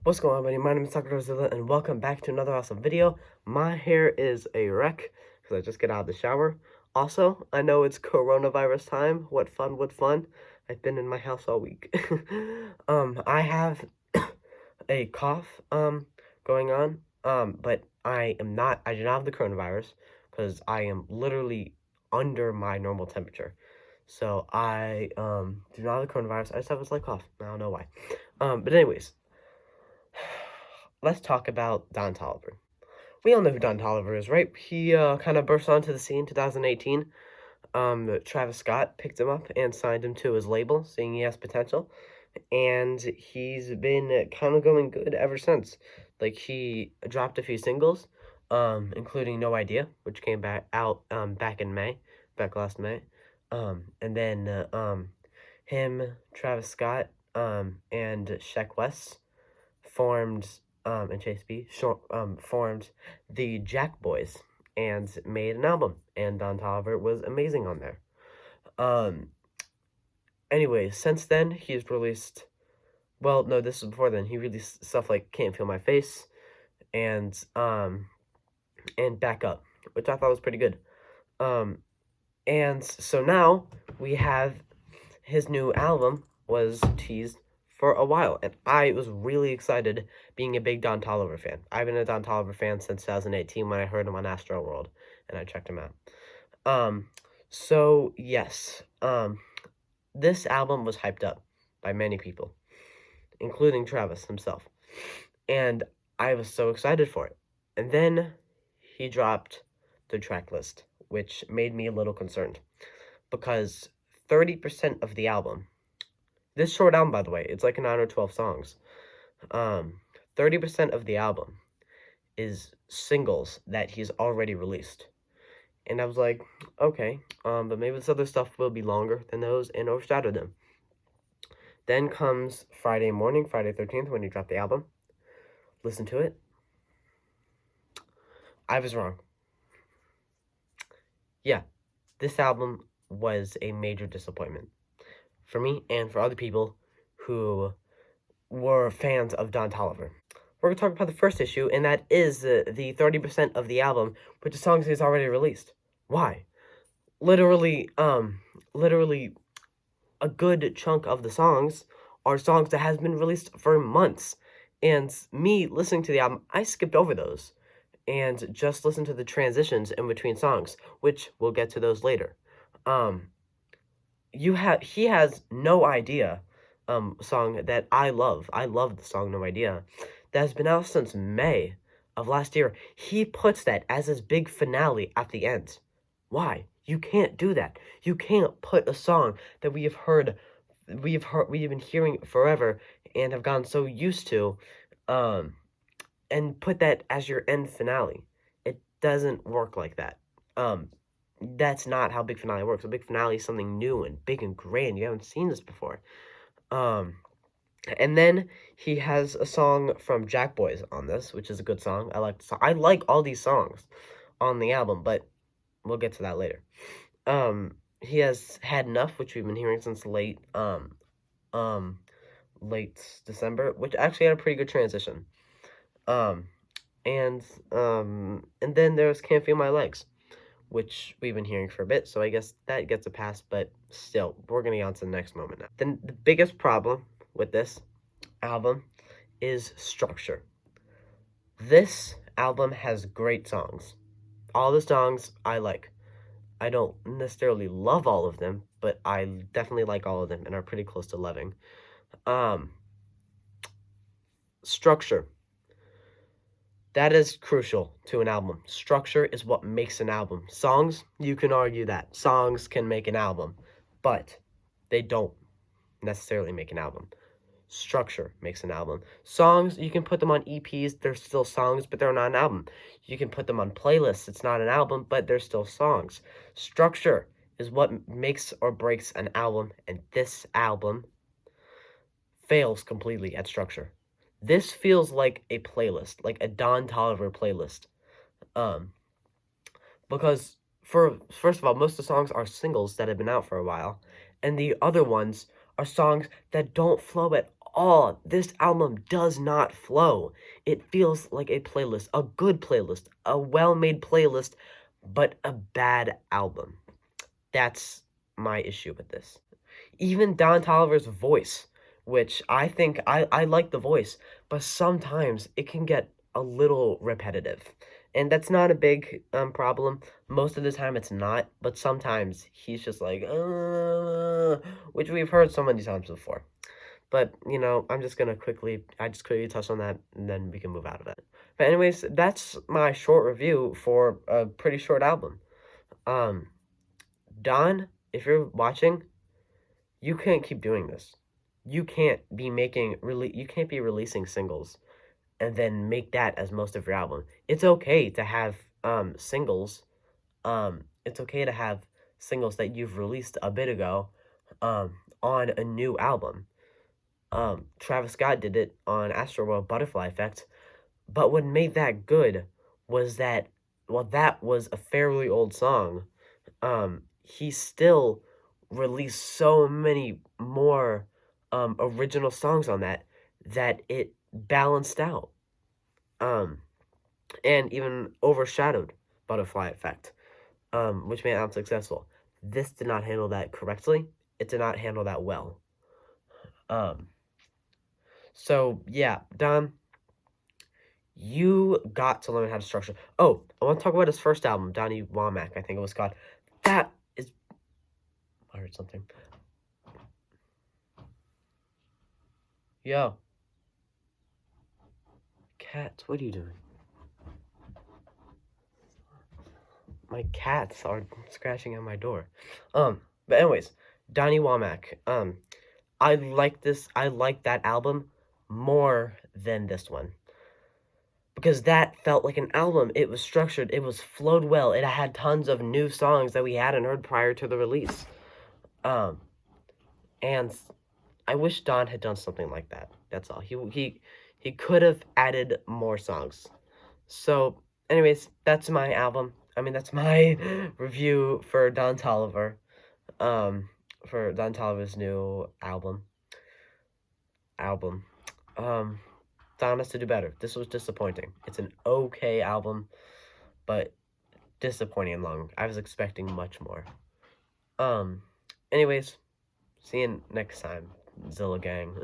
What's going on, everybody? My name is Takerzilla, and welcome back to another awesome video. My hair is a wreck, because I just get out of the shower. Also, I know it's coronavirus time. What fun, what fun. I've been in my house all week. I have a cough, going on, but I do not have the coronavirus, because I am literally under my normal temperature. So I, do not have the coronavirus. I just have a slight cough. I don't know why. But anyways, let's talk about Don Toliver. We all know who Don Toliver is, right? He kind of burst onto the scene in 2018. Travis Scott picked him up and signed him to his label, seeing he has potential. And he's been kind of going good ever since. Like, he dropped a few singles, including No Idea, which came back back last May. And then him, Travis Scott, and Sheck West formed and Chase B formed the Jack Boys and made an album, and Don Toliver was amazing on there. Anyway, since then he's released. Well, no, this was before then. He released stuff like "Can't Feel My Face" and "Back Up," which I thought was pretty good. And so now we have his new album was teased for a while, and I was really excited being a big Don Toliver fan. I've been a Don Toliver fan since 2018 when I heard him on Astro World, and I checked him out. So yes, this album was hyped up by many people, including Travis himself, and I was so excited for it. And then he dropped the track list, which made me a little concerned, because 30% of the album, this short album, by the way, it's like 9 or 12 songs, 30% of the album is singles that he's already released. And I was like, okay, but maybe this other stuff will be longer than those and overshadow them. Then comes Friday morning, Friday 13th, when he dropped the album. Listen to it. I was wrong. Yeah, this album was a major disappointment for me and for other people who were fans of Don Toliver. We're going to talk about the first issue, and that is the 30% of the album, which is songs he's already released. Why? Literally a good chunk of the songs are songs that has been released for months. And me listening to the album, I skipped over those and just listened to the transitions in between songs, which we'll get to those later. He has No Idea, song that I love. I love the song No Idea. That has been out since May of last year. He puts that as his big finale at the end. Why? You can't do that. You can't put a song that we have been hearing forever and have gotten so used to, and put that as your end finale. It doesn't work like that. That's not how big finale works. A big finale is something new and big and grand. You haven't seen this before. And then he has a song from Jack Boys on this, which is a good song. I like the song. I like all these songs on the album, but we'll get to that later. He has Had Enough, which we've been hearing since late December, which actually had a pretty good transition. And then there's Can't Feel My Legs, which we've been hearing for a bit, so I guess that gets a pass, but still, we're gonna get on to the next moment now. Then the biggest problem with this album is structure. This album has great songs. All the songs I like. I don't necessarily love all of them, but I definitely like all of them and are pretty close to loving. Structure. That is crucial to an album. Structure is what makes an album. Songs, you can argue that. Songs can make an album, but they don't necessarily make an album. Structure makes an album. Songs, you can put them on EPs, they're still songs, but they're not an album. You can put them on playlists, it's not an album, but they're still songs. Structure is what makes or breaks an album, and this album fails completely at structure. This feels like a playlist, like a Don Toliver playlist. Because first of all, most of the songs are singles that have been out for a while, and the other ones are songs that don't flow at all. This album does not flow. It feels like a playlist, a good playlist, a well-made playlist, but a bad album. That's my issue with this. Even Don Toliver's voice, which I like the voice, but sometimes it can get a little repetitive. And that's not a big problem. Most of the time it's not, but sometimes he's just like, which we've heard so many times before. But, you know, I just quickly touch on that, and then we can move out of it. But anyways, that's my short review for a pretty short album. Um, Don, if you're watching, you can't keep doing this. You can't be releasing singles and then make that as most of your album. It's okay to have singles. It's okay to have singles that you've released a bit ago on a new album. Travis Scott did it on Astroworld Butterfly Effect, but what made that good was that, well, that was a fairly old song. He still released so many more original songs on that it balanced out, um, and even overshadowed Butterfly Effect, which made it successful. This did not handle that correctly. It did not handle that well. Um, so yeah, Don, you got to learn how to structure. Oh, I want to talk about his first album, Donnie Womack, I think it was called. That is, I heard something. Yo, cat, what are you doing? My cats are scratching at my door. But anyways, Donnie Womack. I like that album more than this one. Because that felt like an album. It was structured, it was flowed well, it had tons of new songs that we hadn't heard prior to the release. Um, and I wish Don had done something like that. That's all. He could have added more songs. So, anyways, that's my album. I mean, that's my review for Don Toliver. For Don Toliver's new album. Album. Don has to do better. This was disappointing. It's an okay album, but disappointing and long. I was expecting much more. Anyways, see you next time, Zilla Gang.